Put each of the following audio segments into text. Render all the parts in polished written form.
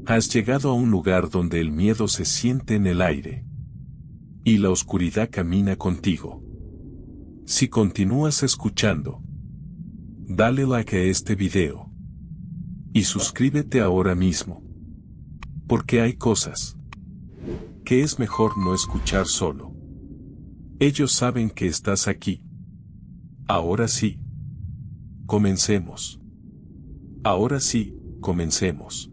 Has llegado a un lugar donde el miedo se siente en el aire. Y la oscuridad camina contigo. Si continúas escuchando, dale like a este video. Y suscríbete ahora mismo. Porque hay cosas que es mejor no escuchar solo. Ellos saben que estás aquí. Ahora sí. Comencemos. Ahora sí, comencemos.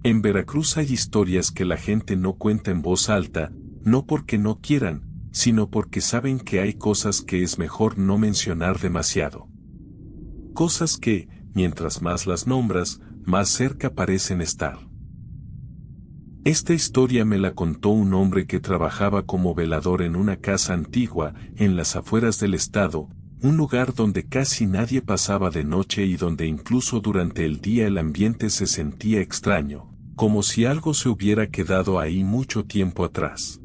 En Veracruz hay historias que la gente no cuenta en voz alta, no porque no quieran, sino porque saben que hay cosas que es mejor no mencionar demasiado. Cosas que, mientras más las nombras, más cerca parecen estar. Esta historia me la contó un hombre que trabajaba como velador en una casa antigua, en las afueras del estado, un lugar donde casi nadie pasaba de noche y donde incluso durante el día el ambiente se sentía extraño, como si algo se hubiera quedado ahí mucho tiempo atrás.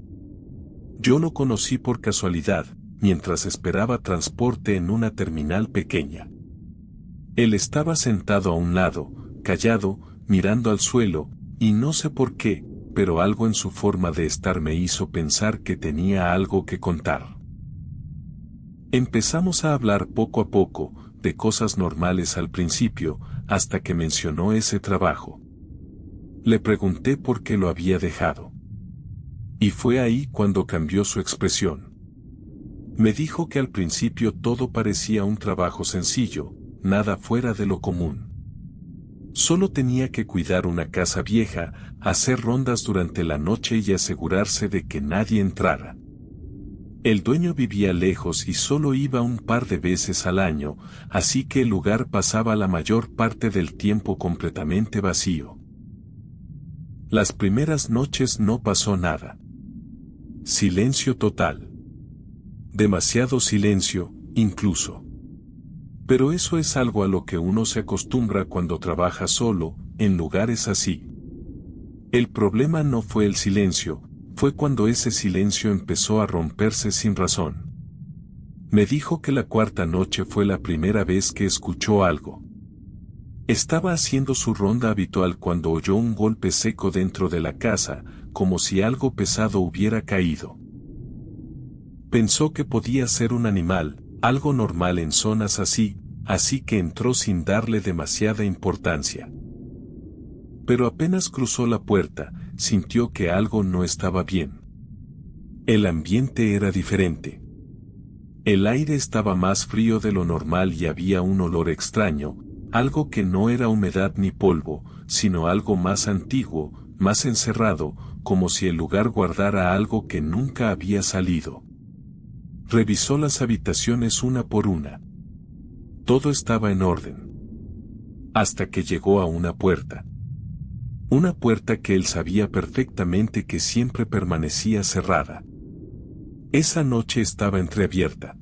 Yo lo conocí por casualidad, mientras esperaba transporte en una terminal pequeña. Él estaba sentado a un lado, callado, mirando al suelo, y no sé por qué, pero algo en su forma de estar me hizo pensar que tenía algo que contar. Empezamos a hablar poco a poco, de cosas normales al principio, hasta que mencionó ese trabajo. Le pregunté por qué lo había dejado. Y fue ahí cuando cambió su expresión. Me dijo que al principio todo parecía un trabajo sencillo, nada fuera de lo común. Solo tenía que cuidar una casa vieja, hacer rondas durante la noche y asegurarse de que nadie entrara. El dueño vivía lejos y solo iba un par de veces al año, así que el lugar pasaba la mayor parte del tiempo completamente vacío. Las primeras noches no pasó nada. Silencio total. Demasiado silencio, incluso. Pero eso es algo a lo que uno se acostumbra cuando trabaja solo, en lugares así. El problema no fue el silencio, fue cuando ese silencio empezó a romperse sin razón. Me dijo que la cuarta noche fue la primera vez que escuchó algo. Estaba haciendo su ronda habitual cuando oyó un golpe seco dentro de la casa, como si algo pesado hubiera caído. Pensó que podía ser un animal, algo normal en zonas así que entró sin darle demasiada importancia. Pero apenas cruzó la puerta, sintió que algo no estaba bien. El ambiente era diferente. El aire estaba más frío de lo normal y había un olor extraño, algo que no era humedad ni polvo, sino algo más antiguo, más encerrado, como si el lugar guardara algo que nunca había salido. Revisó las habitaciones una por una. Todo estaba en orden. Hasta que llegó a una puerta. Una puerta que él sabía perfectamente que siempre permanecía cerrada. Esa noche estaba entreabierta.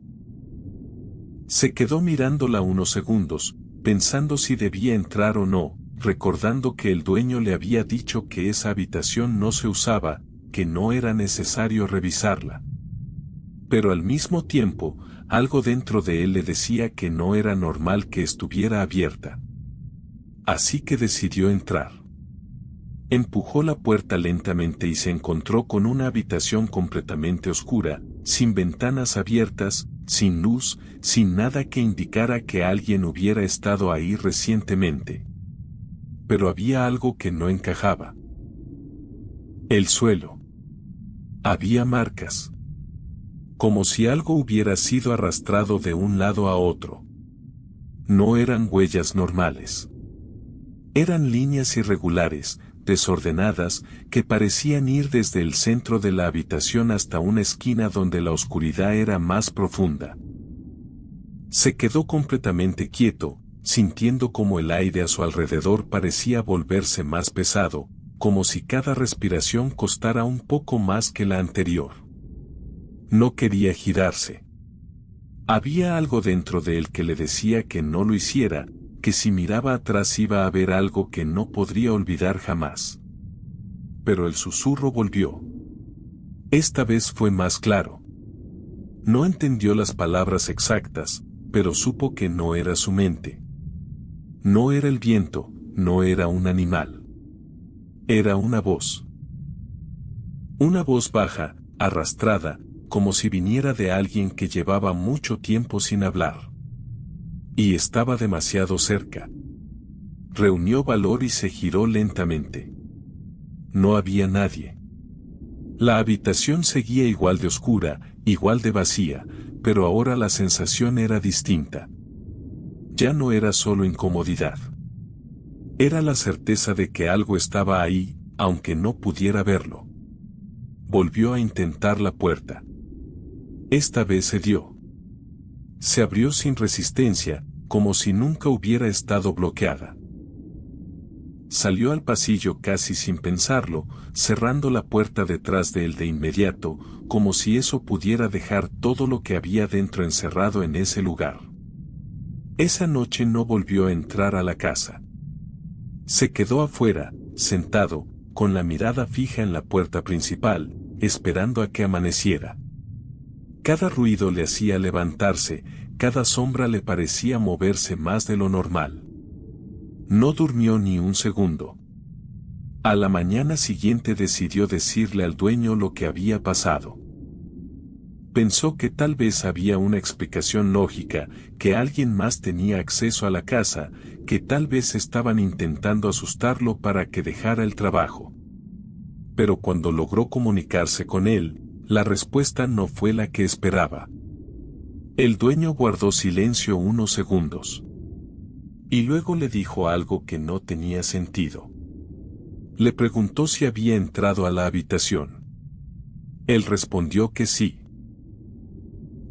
Se quedó mirándola unos segundos, pensando si debía entrar o no, recordando que el dueño le había dicho que esa habitación no se usaba, que no era necesario revisarla. Pero al mismo tiempo, algo dentro de él le decía que no era normal que estuviera abierta. Así que decidió entrar. Empujó la puerta lentamente y se encontró con una habitación completamente oscura, sin ventanas abiertas, sin luz, sin nada que indicara que alguien hubiera estado ahí recientemente. Pero había algo que no encajaba. El suelo. Había marcas. Como si algo hubiera sido arrastrado de un lado a otro. No eran huellas normales. Eran líneas irregulares, desordenadas, que parecían ir desde el centro de la habitación hasta una esquina donde la oscuridad era más profunda. Se quedó completamente quieto, sintiendo como el aire a su alrededor parecía volverse más pesado, como si cada respiración costara un poco más que la anterior. No quería girarse. Había algo dentro de él que le decía que no lo hiciera, que si miraba atrás iba a ver algo que no podría olvidar jamás. Pero el susurro volvió. Esta vez fue más claro. No entendió las palabras exactas, pero supo que no era su mente. No era el viento, no era un animal. Era una voz. Una voz baja, arrastrada, como si viniera de alguien que llevaba mucho tiempo sin hablar. Y estaba demasiado cerca. Reunió valor y se giró lentamente. No había nadie. La habitación seguía igual de oscura, igual de vacía, pero ahora la sensación era distinta. Ya no era solo incomodidad. Era la certeza de que algo estaba ahí, aunque no pudiera verlo. Volvió a intentar la puerta. Esta vez se dio. Se abrió sin resistencia, como si nunca hubiera estado bloqueada. Salió al pasillo casi sin pensarlo, cerrando la puerta detrás de él de inmediato, como si eso pudiera dejar todo lo que había dentro encerrado en ese lugar. Esa noche no volvió a entrar a la casa. Se quedó afuera, sentado, con la mirada fija en la puerta principal, esperando a que amaneciera. Cada ruido le hacía levantarse, cada sombra le parecía moverse más de lo normal. No durmió ni un segundo. A la mañana siguiente decidió decirle al dueño lo que había pasado. Pensó que tal vez había una explicación lógica, que alguien más tenía acceso a la casa, que tal vez estaban intentando asustarlo para que dejara el trabajo. Pero cuando logró comunicarse con él, la respuesta no fue la que esperaba. El dueño guardó silencio unos segundos. Y luego le dijo algo que no tenía sentido. Le preguntó si había entrado a la habitación. Él respondió que sí.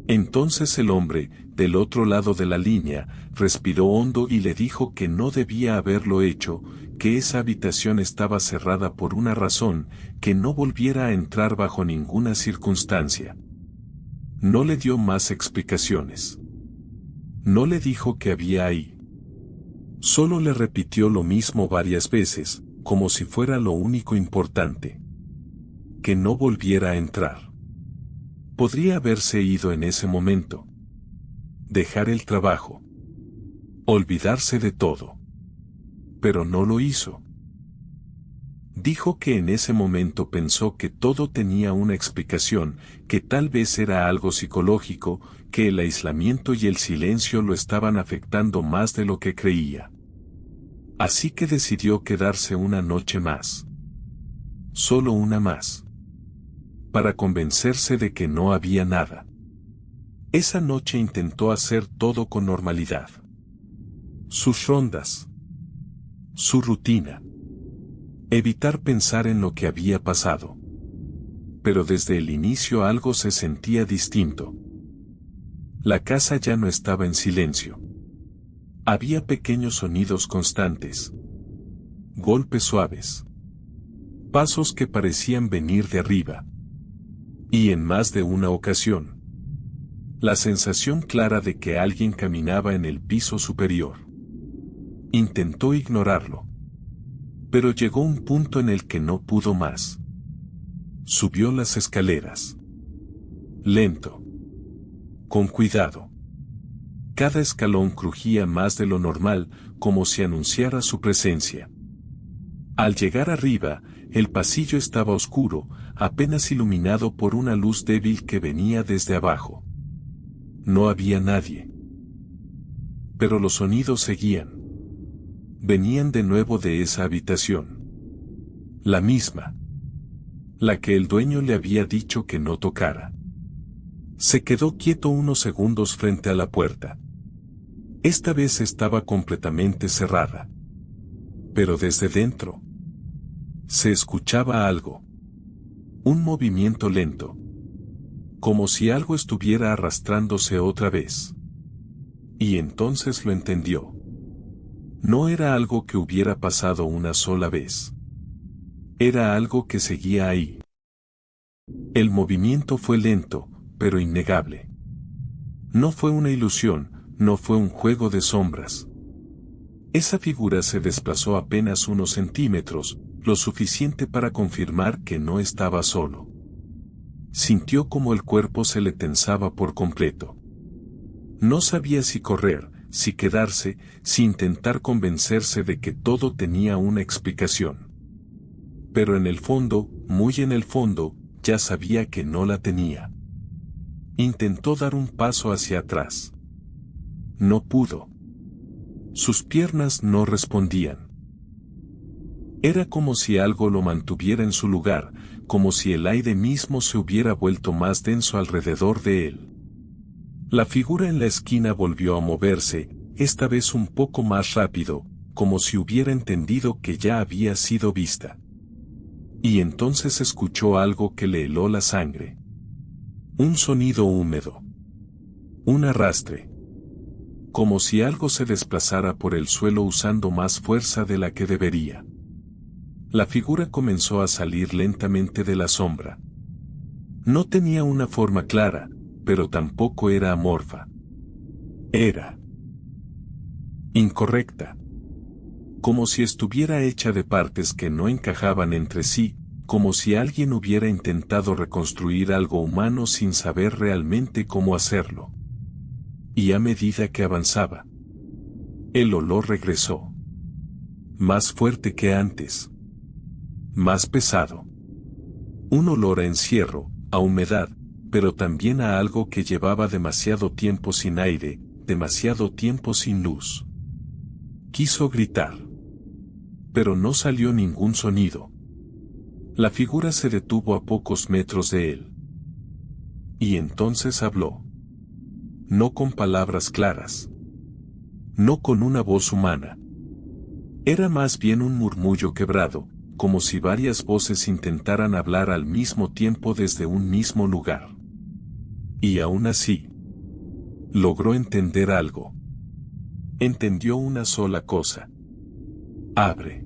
Entonces el hombre, del otro lado de la línea, respiró hondo y le dijo que no debía haberlo hecho, que esa habitación estaba cerrada por una razón, que no volviera a entrar bajo ninguna circunstancia. No le dio más explicaciones. No le dijo que había ahí. Solo le repitió lo mismo varias veces, como si fuera lo único importante. Que no volviera a entrar. Podría haberse ido en ese momento. Dejar el trabajo. Olvidarse de todo. Pero no lo hizo. Dijo que en ese momento pensó que todo tenía una explicación, que tal vez era algo psicológico, que el aislamiento y el silencio lo estaban afectando más de lo que creía. Así que decidió quedarse una noche más. Solo una más. Para convencerse de que no había nada. Esa noche intentó hacer todo con normalidad. Sus rondas. Su rutina. Evitar pensar en lo que había pasado. Pero desde el inicio algo se sentía distinto. La casa ya no estaba en silencio. Había pequeños sonidos constantes. Golpes suaves. Pasos que parecían venir de arriba. Y en más de una ocasión. La sensación clara de que alguien caminaba en el piso superior. Intentó ignorarlo. Pero llegó un punto en el que no pudo más. Subió las escaleras. Lento. Con cuidado. Cada escalón crujía más de lo normal, como si anunciara su presencia. Al llegar arriba, el pasillo estaba oscuro, apenas iluminado por una luz débil que venía desde abajo. No había nadie. Pero los sonidos seguían. Venían de nuevo de esa habitación. La misma. La que el dueño le había dicho que no tocara. Se quedó quieto unos segundos frente a la puerta. Esta vez estaba completamente cerrada. Pero desde dentro se escuchaba algo. Un movimiento lento. Como si algo estuviera arrastrándose otra vez. Y entonces lo entendió. No era algo que hubiera pasado una sola vez. Era algo que seguía ahí. El movimiento fue lento, pero innegable. No fue una ilusión, no fue un juego de sombras. Esa figura se desplazó apenas unos centímetros, lo suficiente para confirmar que no estaba solo. Sintió como el cuerpo se le tensaba por completo. No sabía si correr, si quedarse, si intentar convencerse de que todo tenía una explicación. Pero en el fondo, muy en el fondo, ya sabía que no la tenía. Intentó dar un paso hacia atrás. No pudo. Sus piernas no respondían. Era como si algo lo mantuviera en su lugar, como si el aire mismo se hubiera vuelto más denso alrededor de él. La figura en la esquina volvió a moverse, esta vez un poco más rápido, como si hubiera entendido que ya había sido vista. Y entonces escuchó algo que le heló la sangre. Un sonido húmedo. Un arrastre. Como si algo se desplazara por el suelo usando más fuerza de la que debería. La figura comenzó a salir lentamente de la sombra. No tenía una forma clara, pero tampoco era amorfa. Era incorrecta. Como si estuviera hecha de partes que no encajaban entre sí, como si alguien hubiera intentado reconstruir algo humano sin saber realmente cómo hacerlo. Y a medida que avanzaba, el olor regresó. Más fuerte que antes. Más pesado. Un olor a encierro, a humedad, pero también a algo que llevaba demasiado tiempo sin aire, demasiado tiempo sin luz. Quiso gritar. Pero no salió ningún sonido. La figura se detuvo a pocos metros de él. Y entonces habló. No con palabras claras. No con una voz humana. Era más bien un murmullo quebrado, como si varias voces intentaran hablar al mismo tiempo desde un mismo lugar. Y aún así, logró entender algo. Entendió una sola cosa. Abre.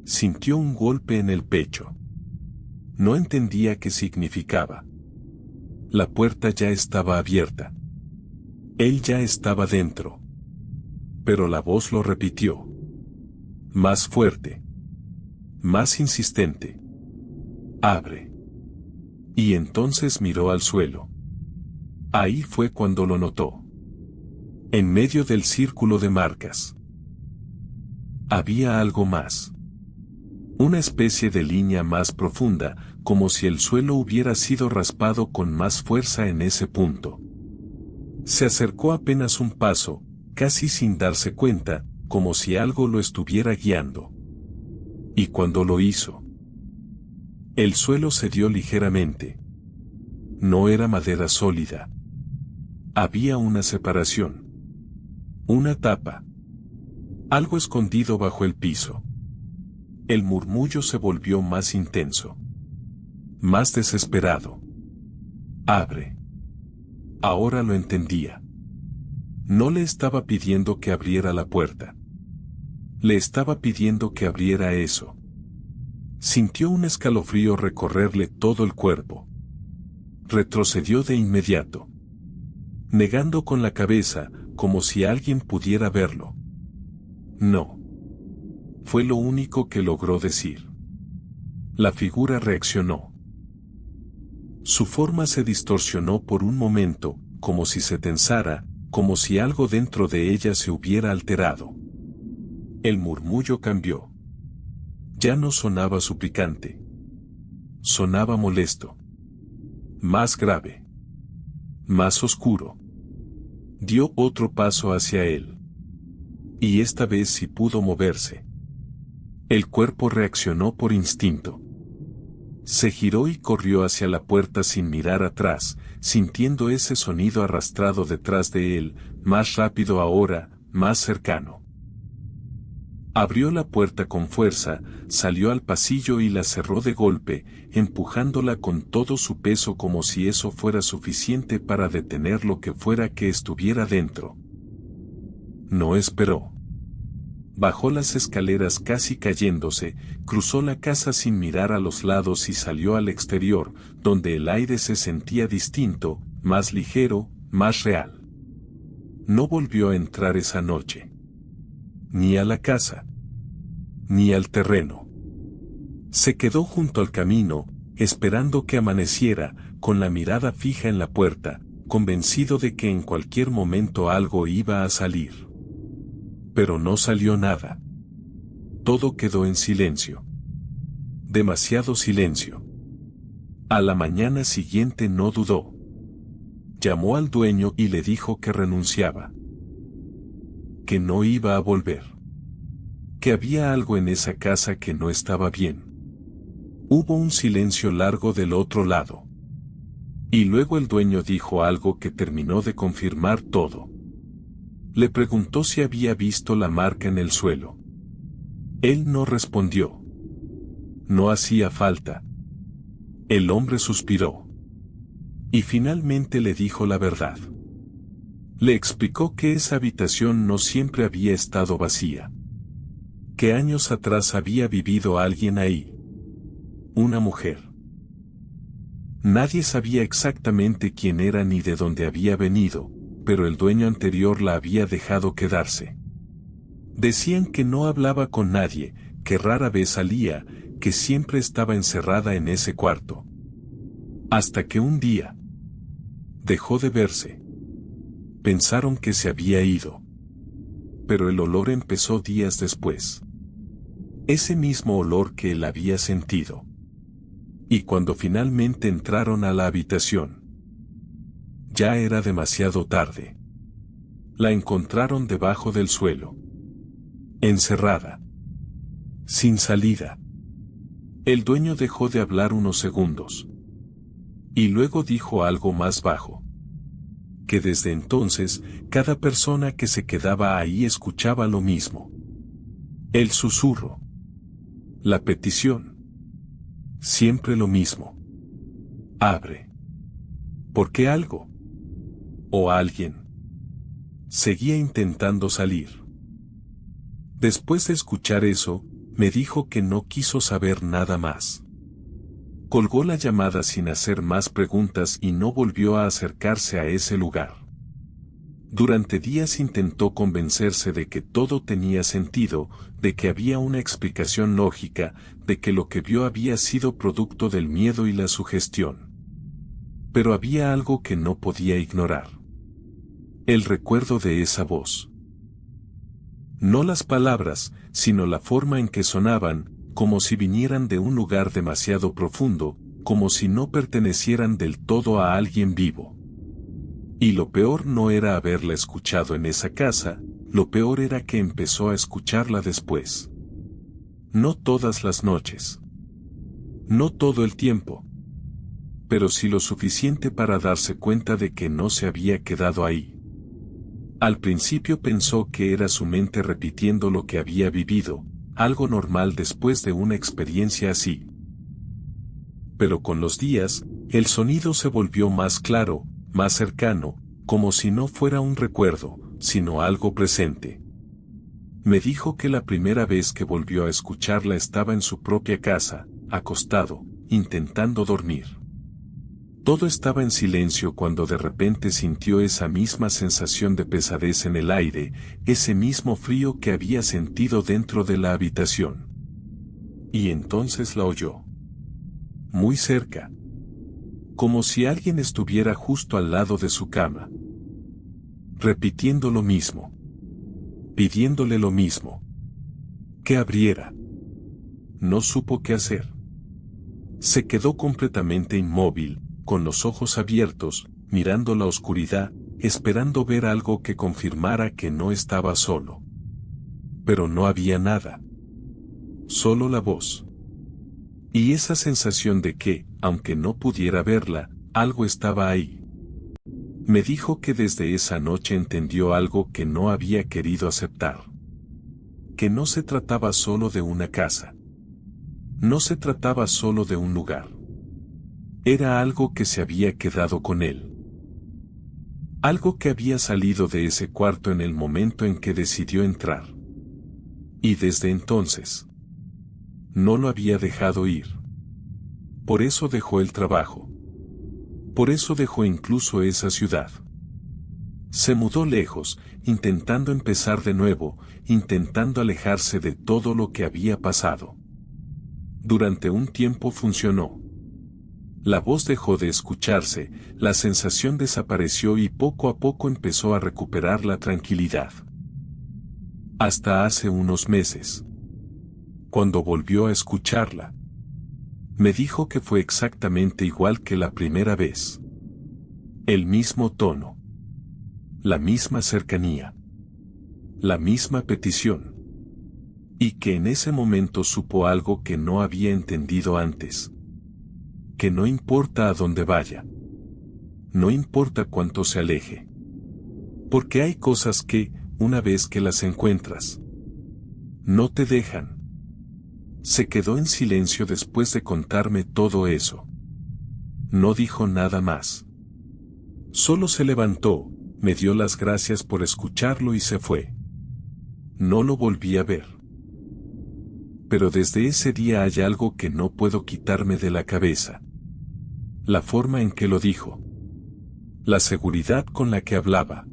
Sintió un golpe en el pecho. No entendía qué significaba. La puerta ya estaba abierta. Él ya estaba dentro. Pero la voz lo repitió. Más fuerte. Más insistente. Abre. Y entonces miró al suelo. Ahí fue cuando lo notó. En medio del círculo de marcas. Había algo más. Una especie de línea más profunda, como si el suelo hubiera sido raspado con más fuerza en ese punto. Se acercó apenas un paso, casi sin darse cuenta, como si algo lo estuviera guiando. Y cuando lo hizo, el suelo cedió ligeramente. No era madera sólida. Había una separación. Una tapa. Algo escondido bajo el piso. El murmullo se volvió más intenso. Más desesperado. Abre. Ahora lo entendía. No le estaba pidiendo que abriera la puerta. Le estaba pidiendo que abriera eso. Sintió un escalofrío recorrerle todo el cuerpo. Retrocedió de inmediato. Negando con la cabeza, como si alguien pudiera verlo. No. Fue lo único que logró decir. La figura reaccionó. Su forma se distorsionó por un momento, como si se tensara, como si algo dentro de ella se hubiera alterado. El murmullo cambió. Ya no sonaba suplicante. Sonaba molesto. Más grave. Más oscuro. Dio otro paso hacia él. Y esta vez sí pudo moverse. El cuerpo reaccionó por instinto. Se giró y corrió hacia la puerta sin mirar atrás, sintiendo ese sonido arrastrado detrás de él, más rápido ahora, más cercano. Abrió la puerta con fuerza, salió al pasillo y la cerró de golpe, empujándola con todo su peso como si eso fuera suficiente para detener lo que fuera que estuviera dentro. No esperó. Bajó las escaleras casi cayéndose, cruzó la casa sin mirar a los lados y salió al exterior, donde el aire se sentía distinto, más ligero, más real. No volvió a entrar esa noche. Ni a la casa. Ni al terreno. Se quedó junto al camino, esperando que amaneciera, con la mirada fija en la puerta, convencido de que en cualquier momento algo iba a salir. Pero no salió nada. Todo quedó en silencio. Demasiado silencio. A la mañana siguiente no dudó. Llamó al dueño y le dijo que renunciaba. Que no iba a volver. Que había algo en esa casa que no estaba bien. Hubo un silencio largo del otro lado. Y luego el dueño dijo algo que terminó de confirmar todo. Le preguntó si había visto la marca en el suelo. Él no respondió. No hacía falta. El hombre suspiró. Y finalmente le dijo la verdad. Le explicó que esa habitación no siempre había estado vacía. Que años atrás había vivido alguien ahí. Una mujer. Nadie sabía exactamente quién era ni de dónde había venido, pero el dueño anterior la había dejado quedarse. Decían que no hablaba con nadie, que rara vez salía, que siempre estaba encerrada en ese cuarto. Hasta que un día dejó de verse. Pensaron que se había ido. Pero el olor empezó días después. Ese mismo olor que él había sentido. Y cuando finalmente entraron a la habitación, ya era demasiado tarde. La encontraron debajo del suelo. Encerrada. Sin salida. El dueño dejó de hablar unos segundos. Y luego dijo algo más bajo. Que desde entonces, cada persona que se quedaba ahí escuchaba lo mismo. El susurro. La petición. Siempre lo mismo. Abre. Porque algo. O alguien. Seguía intentando salir. Después de escuchar eso, me dijo que no quiso saber nada más. Colgó la llamada sin hacer más preguntas y no volvió a acercarse a ese lugar. Durante días intentó convencerse de que todo tenía sentido, de que había una explicación lógica, de que lo que vio había sido producto del miedo y la sugestión. Pero había algo que no podía ignorar. El recuerdo de esa voz. No las palabras, sino la forma en que sonaban, como si vinieran de un lugar demasiado profundo, como si no pertenecieran del todo a alguien vivo. Y lo peor no era haberla escuchado en esa casa, lo peor era que empezó a escucharla después. No todas las noches. No todo el tiempo. Pero sí lo suficiente para darse cuenta de que no se había quedado ahí. Al principio pensó que era su mente repitiendo lo que había vivido, algo normal después de una experiencia así. Pero con los días, el sonido se volvió más claro, más cercano, como si no fuera un recuerdo, sino algo presente. Me dijo que la primera vez que volvió a escucharla estaba en su propia casa, acostado, intentando dormir. Todo estaba en silencio cuando de repente sintió esa misma sensación de pesadez en el aire, ese mismo frío que había sentido dentro de la habitación. Y entonces la oyó. Muy cerca. Como si alguien estuviera justo al lado de su cama. Repitiendo lo mismo. Pidiéndole lo mismo. Que abriera. No supo qué hacer. Se quedó completamente inmóvil, con los ojos abiertos, mirando la oscuridad, esperando ver algo que confirmara que no estaba solo. Pero no había nada. Solo la voz. Y esa sensación de que, aunque no pudiera verla, algo estaba ahí. Me dijo que desde esa noche entendió algo que no había querido aceptar. Que no se trataba solo de una casa. No se trataba solo de un lugar. Era algo que se había quedado con él. Algo que había salido de ese cuarto en el momento en que decidió entrar. Y desde entonces, no lo había dejado ir. Por eso dejó el trabajo. Por eso dejó incluso esa ciudad. Se mudó lejos, intentando empezar de nuevo, intentando alejarse de todo lo que había pasado. Durante un tiempo funcionó. La voz dejó de escucharse, la sensación desapareció y poco a poco empezó a recuperar la tranquilidad. Hasta hace unos meses. Cuando volvió a escucharla. Me dijo que fue exactamente igual que la primera vez. El mismo tono. La misma cercanía. La misma petición. Y que en ese momento supo algo que no había entendido antes. Que no importa a dónde vaya. No importa cuánto se aleje. Porque hay cosas que, una vez que las encuentras, no te dejan. Se quedó en silencio después de contarme todo eso. No dijo nada más. Solo se levantó, me dio las gracias por escucharlo y se fue. No lo volví a ver. Pero desde ese día hay algo que no puedo quitarme de la cabeza. La forma en que lo dijo. La seguridad con la que hablaba.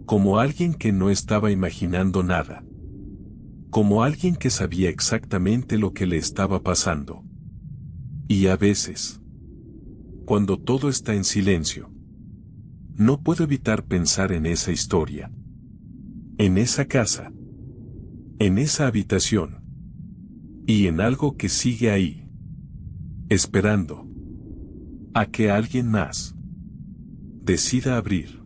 Como alguien que no estaba imaginando nada. Como alguien que sabía exactamente lo que le estaba pasando. Y a veces, cuando todo está en silencio, no puedo evitar pensar en esa historia. En esa casa. En esa habitación. Y en algo que sigue ahí. Esperando a que alguien más decida abrir.